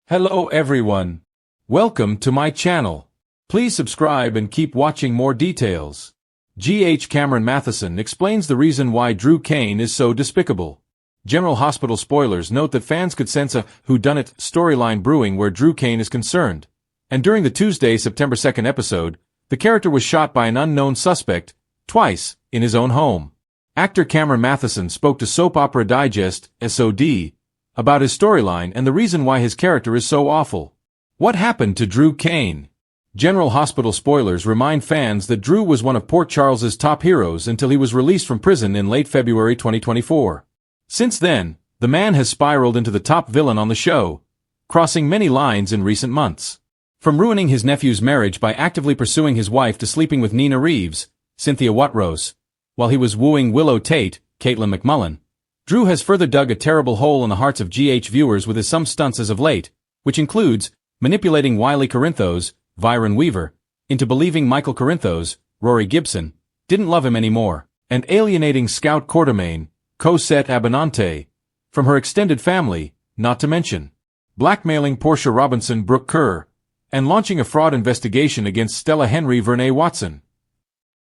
Hello everyone. Welcome to my channel. Please subscribe and keep watching more details. Cameron Mathison explains the reason why Cain is so despicable. General Hospital spoilers note that fans could sense a whodunit storyline brewing where Cain is concerned. And during the Tuesday, September 2nd episode, the character was shot by an unknown suspect, twice, in his own home. Actor Cameron Mathison spoke to Soap Opera Digest, SOD, about his storyline and the reason why his character is so awful. What happened to Cain? General Hospital spoilers remind fans that Drew was one of Port Charles's top heroes until he was released from prison in late February 2024. Since then, the man has spiraled into the top villain on the show, crossing many lines in recent months. From ruining his nephew's marriage by actively pursuing his wife to sleeping with Nina Reeves, Cynthia Watrose, while he was wooing Willow Tate, Caitlin McMullen, Drew has further dug a terrible hole in the hearts of viewers with his some stunts as of late, which includes manipulating Wiley Corinthos, Viren Weaver, into believing Michael Corinthos, Rory Gibson, didn't love him anymore, and alienating Scout Quartermain, Cosette Abinante, from her extended family, not to mention blackmailing Portia Robinson Brooke Kerr, and launching a fraud investigation against Stella Henry Vernee Watson.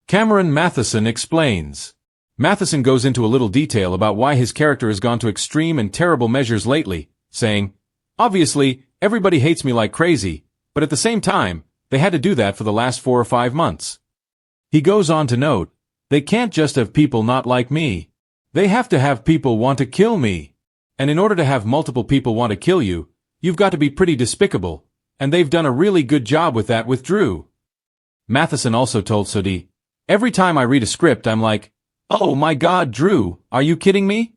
Cameron Mathison explains. Mathison goes into a little detail about why his character has gone to extreme and terrible measures lately, saying, "Obviously, everybody hates me like crazy, but at the same time, they had to do that for the last 4 or 5 months." He goes on to note, "They can't just have people not like me. They have to have people want to kill me. And in order to have multiple people want to kill you, you've got to be pretty despicable, and they've done a really good job with that with Drew." Mathison also told Sodi, "Every time I read a script I'm like, oh my god, Drew, are you kidding me?"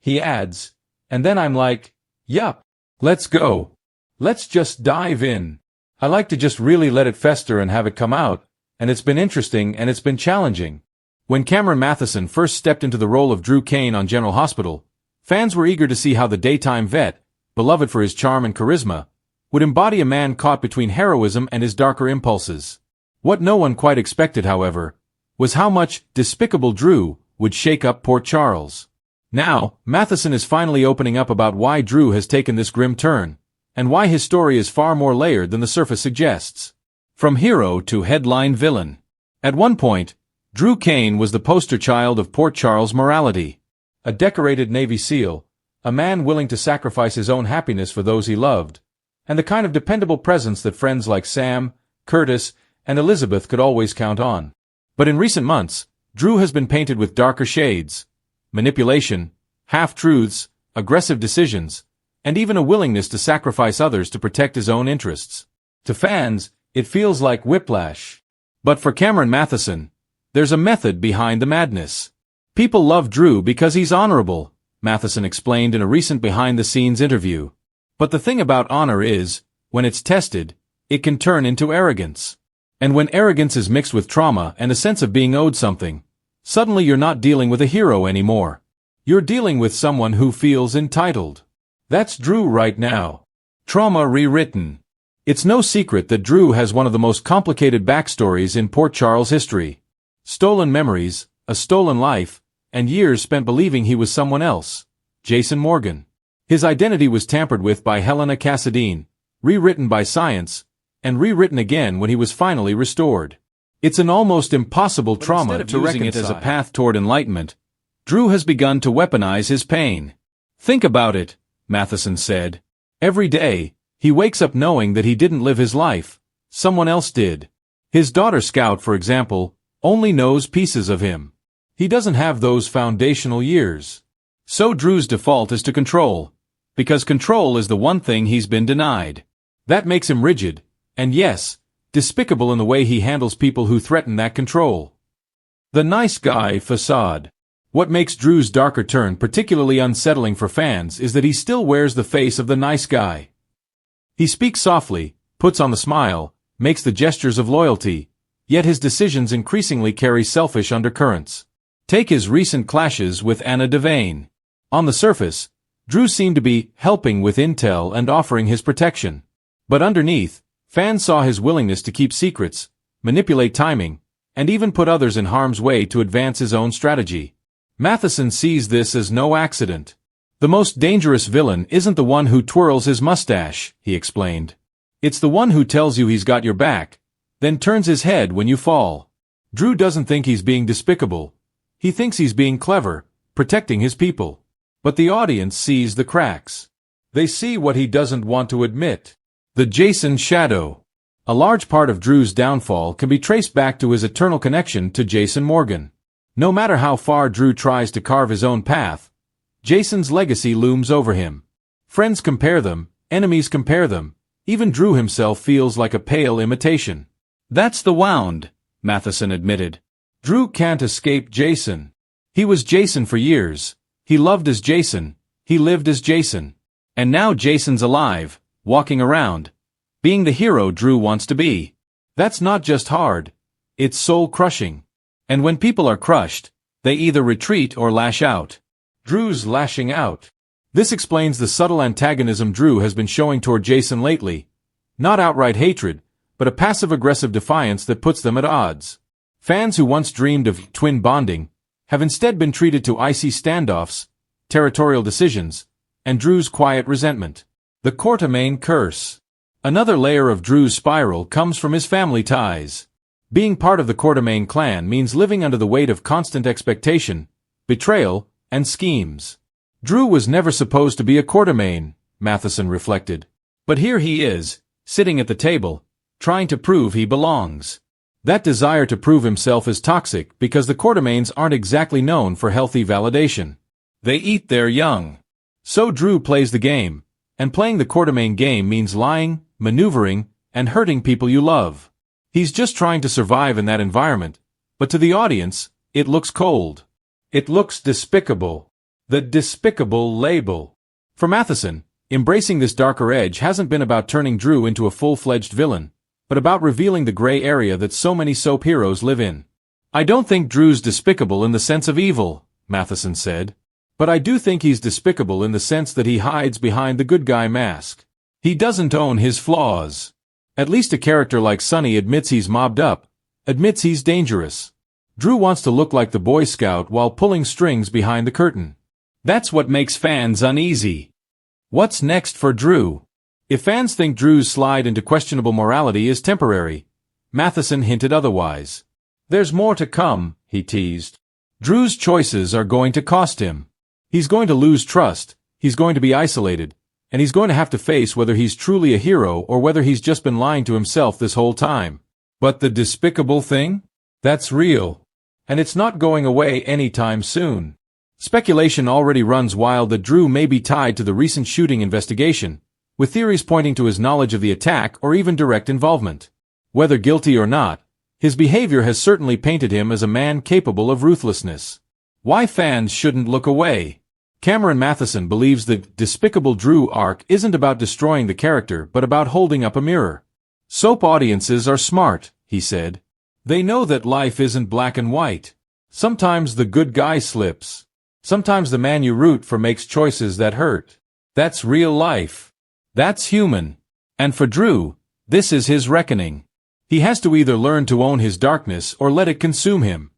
He adds, "And then I'm like, yup, let's go. Let's just dive in. I like to just really let it fester and have it come out, and it's been interesting and it's been challenging." When Cameron Mathison first stepped into the role of Cain on General Hospital, fans were eager to see how the daytime vet, beloved for his charm and charisma, would embody a man caught between heroism and his darker impulses. What no one quite expected, however, was how much Despicable Drew would shake up Port Charles. Now, Mathison is finally opening up about why Drew has taken this grim turn, and why his story is far more layered than the surface suggests. From hero to headline villain. At one point, Cain was the poster child of Port Charles morality. A decorated Navy SEAL, a man willing to sacrifice his own happiness for those he loved, and the kind of dependable presence that friends like Sam, Curtis, and Elizabeth could always count on. But in recent months, Drew has been painted with darker shades: manipulation, half-truths, aggressive decisions, and even a willingness to sacrifice others to protect his own interests. To fans, it feels like whiplash. But for Cameron Mathison, there's a method behind the madness. "People love Drew because he's honorable," Mathison explained in a recent behind-the-scenes interview. "But the thing about honor is, when it's tested, it can turn into arrogance. And when arrogance is mixed with trauma and a sense of being owed something, suddenly you're not dealing with a hero anymore. You're dealing with someone who feels entitled." That's Drew right now. Trauma rewritten. It's no secret that Drew has one of the most complicated backstories in Port Charles history. Stolen memories, a stolen life, and years spent believing he was someone else. Jason Morgan. His identity was tampered with by Helena Cassadine, rewritten by science, and rewritten again when he was finally restored. It's an almost impossible trauma to reconcile. It as a path toward enlightenment, Drew has begun to weaponize his pain. "Think about it," Mathison said. "Every day, he wakes up knowing that he didn't live his life, someone else did. His daughter Scout, for example, only knows pieces of him. He doesn't have those foundational years. So Drew's default is to control, because control is the one thing he's been denied. That makes him rigid, and yes, despicable in the way he handles people who threaten that control. The nice guy facade. What makes Drew's darker turn particularly unsettling for fans is that he still wears the face of the nice guy. He speaks softly, puts on the smile, makes the gestures of loyalty, yet his decisions increasingly carry selfish undercurrents. Take his recent clashes with Anna Devane. On the surface, Drew seemed to be helping with intel and offering his protection. But underneath, fans saw his willingness to keep secrets, manipulate timing, and even put others in harm's way to advance his own strategy. Mathison sees this as no accident. The most dangerous villain isn't the one who twirls his mustache, he explained. It's the one who tells you he's got your back, then turns his head when you fall. Drew doesn't think he's being despicable. He thinks he's being clever, protecting his people. But the audience sees the cracks. They see what he doesn't want to admit. The Jason shadow. A large part of Drew's downfall can be traced back to his eternal connection to Jason Morgan. No matter how far Drew tries to carve his own path, Jason's legacy looms over him. Friends compare them, enemies compare them, even Drew himself feels like a pale imitation. That's the wound, Mathison admitted. Drew can't escape Jason. He was Jason for years. He loved as Jason. He lived as Jason. And now Jason's alive, walking around, being the hero Drew wants to be. That's not just hard. It's soul-crushing. And when people are crushed, they either retreat or lash out. Drew's lashing out. This explains the subtle antagonism Drew has been showing toward Jason lately. Not outright hatred, but a passive-aggressive defiance that puts them at odds. Fans who once dreamed of twin bonding have instead been treated to icy standoffs, territorial decisions, and Drew's quiet resentment. The Quartermain curse. Another layer of Drew's spiral comes from his family ties. Being part of the Quartermain clan means living under the weight of constant expectation, betrayal, and schemes. Drew was never supposed to be a Quartermain, Mathison reflected. But here he is, sitting at the table, trying to prove he belongs. That desire to prove himself is toxic because the Quartermains aren't exactly known for healthy validation. They eat their young. So Drew plays the game, and playing the Quartermain game means lying, maneuvering, and hurting people you love. He's just trying to survive in that environment, but to the audience, it looks cold. It looks despicable. The despicable label. For Mathison, embracing this darker edge hasn't been about turning Drew into a full-fledged villain, but about revealing the gray area that so many soap heroes live in. I don't think Drew's despicable in the sense of evil, Mathison said. But I do think he's despicable in the sense that he hides behind the good guy mask. He doesn't own his flaws. At least a character like Sonny admits he's mobbed up, admits he's dangerous. Drew wants to look like the Boy Scout while pulling strings behind the curtain. That's what makes fans uneasy. What's next for Drew? If fans think Drew's slide into questionable morality is temporary, Mathison hinted otherwise. There's more to come, he teased. Drew's choices are going to cost him. He's going to lose trust, he's going to be isolated, and he's going to have to face whether he's truly a hero or whether he's just been lying to himself this whole time. But the despicable thing? That's real. And it's not going away anytime soon. Speculation already runs wild that Drew may be tied to the recent shooting investigation, with theories pointing to his knowledge of the attack or even direct involvement. Whether guilty or not, his behavior has certainly painted him as a man capable of ruthlessness. Why fans shouldn't look away? Cameron Mathison believes the Despicable Drew arc isn't about destroying the character but about holding up a mirror. Soap audiences are smart, he said. They know that life isn't black and white. Sometimes the good guy slips. Sometimes the man you root for makes choices that hurt. That's real life. That's human. And for Drew, this is his reckoning. He has to either learn to own his darkness or let it consume him.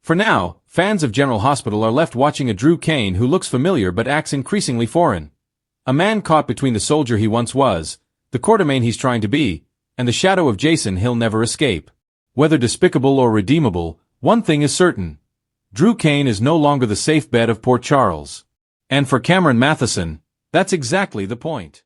For now, fans of General Hospital are left watching a Drew Cain who looks familiar but acts increasingly foreign. A man caught between the soldier he once was, the Quartermain he's trying to be, and the shadow of Jason he'll never escape. Whether despicable or redeemable, one thing is certain. Drew Cain is no longer the safe bet of Port Charles. And for Cameron Mathison, that's exactly the point.